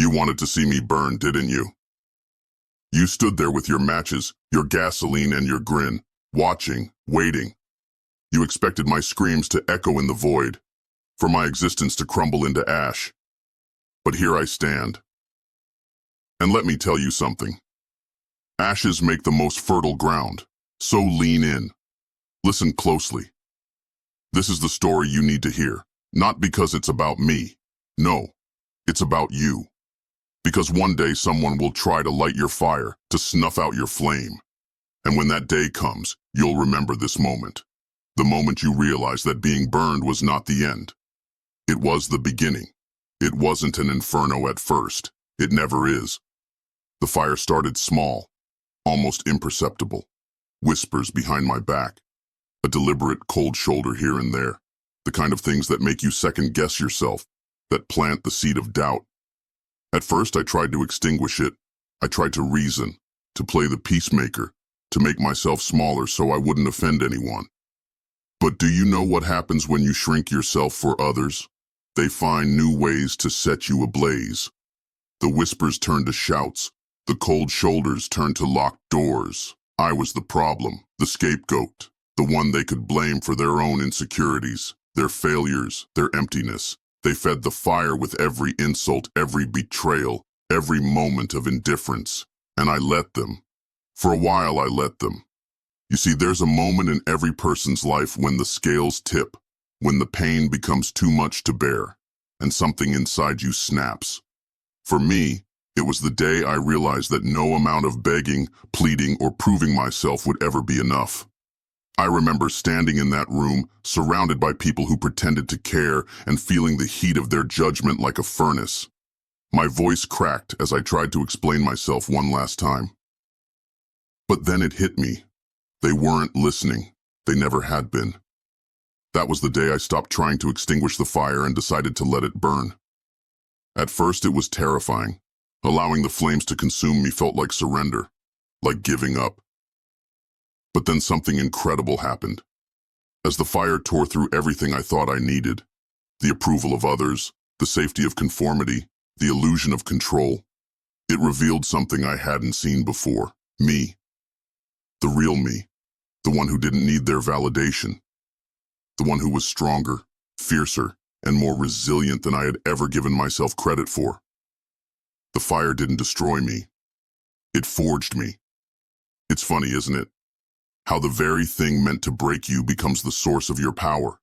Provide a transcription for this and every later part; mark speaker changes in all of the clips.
Speaker 1: You wanted to see me burn, didn't you? You stood there with your matches, your gasoline, and your grin, watching, waiting. You expected my screams to echo in the void, for my existence to crumble into ash. But here I stand. And let me tell you something. Ashes make the most fertile ground, so lean in. Listen closely. This is the story you need to hear, not because it's about me. No, it's about you. Because one day someone will try to light your fire, to snuff out your flame. And when that day comes, you'll remember this moment. The moment you realize that being burned was not the end. It was the beginning. It wasn't an inferno at first. It never is. The fire started small, almost imperceptible. Whispers behind my back. A deliberate cold shoulder here and there. The kind of things that make you second-guess yourself, that plant the seed of doubt. At first, I tried to extinguish it. I tried to reason, to play the peacemaker, to make myself smaller so I wouldn't offend anyone. But do you know what happens when you shrink yourself for others? They find new ways to set you ablaze. The whispers turn to shouts. The cold shoulders turn to locked doors. I was the problem, the scapegoat, the one they could blame for their own insecurities, their failures, their emptiness. They fed the fire with every insult, every betrayal, every moment of indifference. And I let them. For a while, I let them. You see, there's a moment in every person's life when the scales tip, when the pain becomes too much to bear, and something inside you snaps. For me, it was the day I realized that no amount of begging, pleading, or proving myself would ever be enough. I remember standing in that room, surrounded by people who pretended to care and feeling the heat of their judgment like a furnace. My voice cracked as I tried to explain myself one last time. But then it hit me. They weren't listening. They never had been. That was the day I stopped trying to extinguish the fire and decided to let it burn. At first, it was terrifying. Allowing the flames to consume me felt like surrender, like giving up. But then something incredible happened. As the fire tore through everything I thought I needed, the approval of others, the safety of conformity, the illusion of control, it revealed something I hadn't seen before. Me. The real me. The one who didn't need their validation. The one who was stronger, fiercer, and more resilient than I had ever given myself credit for. The fire didn't destroy me. It forged me. It's funny, isn't it? How the very thing meant to break you becomes the source of your power.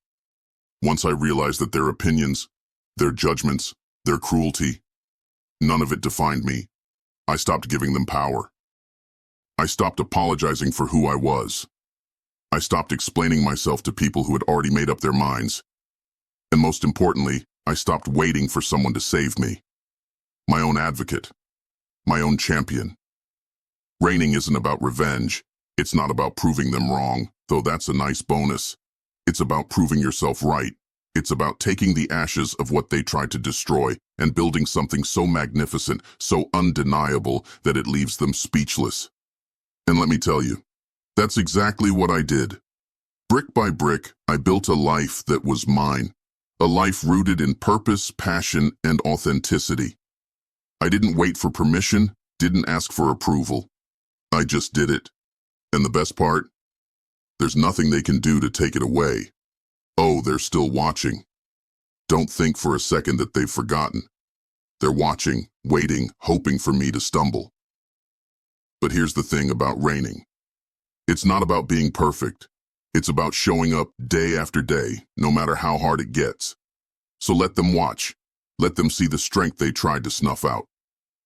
Speaker 1: Once I realized that their opinions, their judgments, their cruelty, none of it defined me, I stopped giving them power. I stopped apologizing for who I was. I stopped explaining myself to people who had already made up their minds. And most importantly, I stopped waiting for someone to save me. My own advocate. My own champion. Reigning isn't about revenge. It's not about proving them wrong, though that's a nice bonus. It's about proving yourself right. It's about taking the ashes of what they tried to destroy and building something so magnificent, so undeniable, that it leaves them speechless. And let me tell you, that's exactly what I did. Brick by brick, I built a life that was mine. A life rooted in purpose, passion, and authenticity. I didn't wait for permission, didn't ask for approval. I just did it. And the best part? There's nothing they can do to take it away. Oh, they're still watching. Don't think for a second that they've forgotten. They're watching, waiting, hoping for me to stumble. But here's the thing about reigning. It's not about being perfect. It's about showing up day after day, no matter how hard it gets. So let them watch. Let them see the strength they tried to snuff out.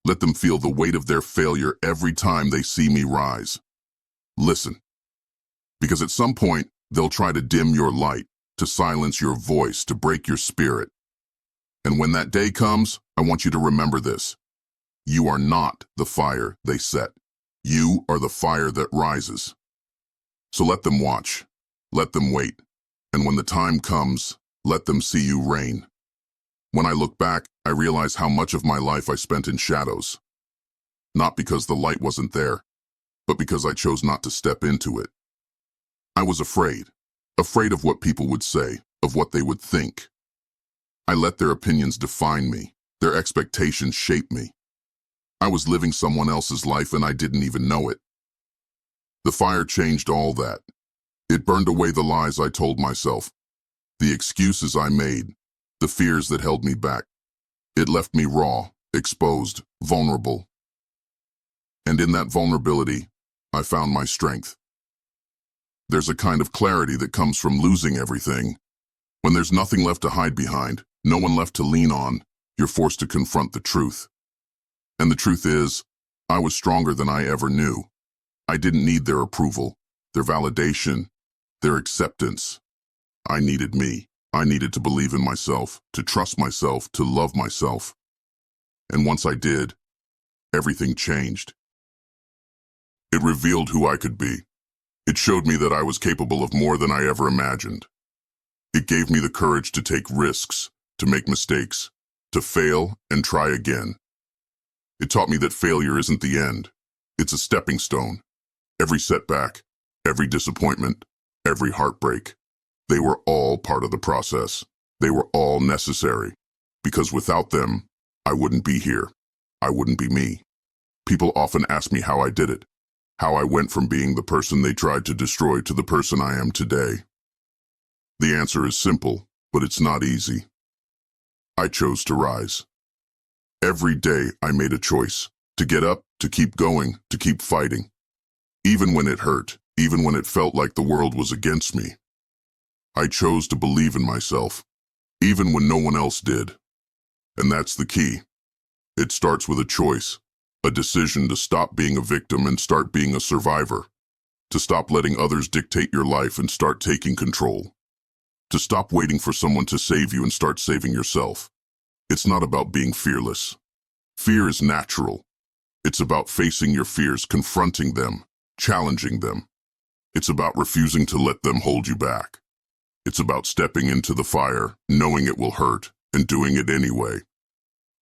Speaker 1: Let them feel the weight of their failure every time they see me rise. Listen. Because at some point, they'll try to dim your light, to silence your voice, to break your spirit. And when that day comes, I want you to remember this. You are not the fire they set. You are the fire that rises. So let them watch. Let them wait. And when the time comes, let them see you reign. When I look back, I realize how much of my life I spent in shadows. Not because the light wasn't there, but because I chose not to step into it. I was afraid of what people would say, of what they would think. I let their opinions define me, Their expectations shaped me. I was living someone else's life and I didn't even know it. The fire changed all that. It burned away the lies I told myself, the excuses I made, the fears that held me back. It left me raw, exposed, vulnerable. And in that vulnerability, I found my strength. There's a kind of clarity that comes from losing everything. When there's nothing left to hide behind, no one left to lean on, you're forced to confront the truth. And the truth is, I was stronger than I ever knew. I didn't need their approval, their validation, their acceptance. I needed me. I needed to believe in myself, to trust myself, to love myself. And once I did, everything changed. It revealed who I could be. It showed me that I was capable of more than I ever imagined. It gave me the courage to take risks, to make mistakes, to fail and try again. It taught me that failure isn't the end. It's a stepping stone. Every setback, every disappointment, every heartbreak, they were all part of the process. They were all necessary. Because without them, I wouldn't be here. I wouldn't be me. People often ask me how I did it, how I went from being the person they tried to destroy to the person I am today. The answer is simple, but it's not easy. I chose to rise. Every day I made a choice, to get up, to keep going, to keep fighting. Even when it hurt, even when it felt like the world was against me. I chose to believe in myself, even when no one else did. And that's the key. It starts with a choice, a decision to stop being a victim and start being a survivor, to stop letting others dictate your life and start taking control, to stop waiting for someone to save you and start saving yourself. It's not about being fearless. Fear is natural. It's about facing your fears, confronting them, challenging them. It's about refusing to let them hold you back. It's about stepping into the fire, knowing it will hurt, and doing it anyway.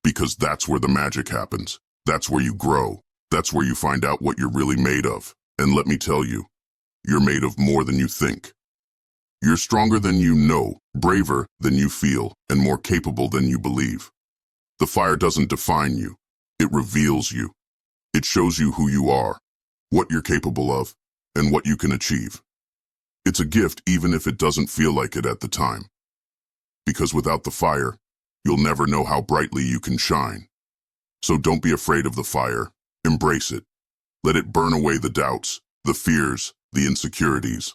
Speaker 1: Because that's where the magic happens. That's where you grow. That's where you find out what you're really made of. And let me tell you, you're made of more than you think. You're stronger than you know, braver than you feel, and more capable than you believe. The fire doesn't define you. It reveals you. It shows you who you are, what you're capable of, and what you can achieve. It's a gift even if it doesn't feel like it at the time. Because without the fire, you'll never know how brightly you can shine. So don't be afraid of the fire. Embrace it. Let it burn away the doubts, the fears, the insecurities.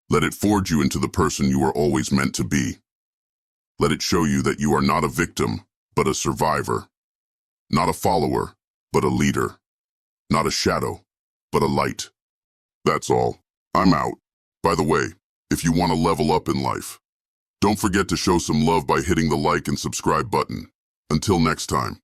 Speaker 1: Let it forge you into the person you were always meant to be. Let it show you that you are not a victim, but a survivor. Not a follower, but a leader. Not a shadow, but a light. That's all. I'm out. By the way, if you want to level up in life, don't forget to show some love by hitting the like and subscribe button. Until next time.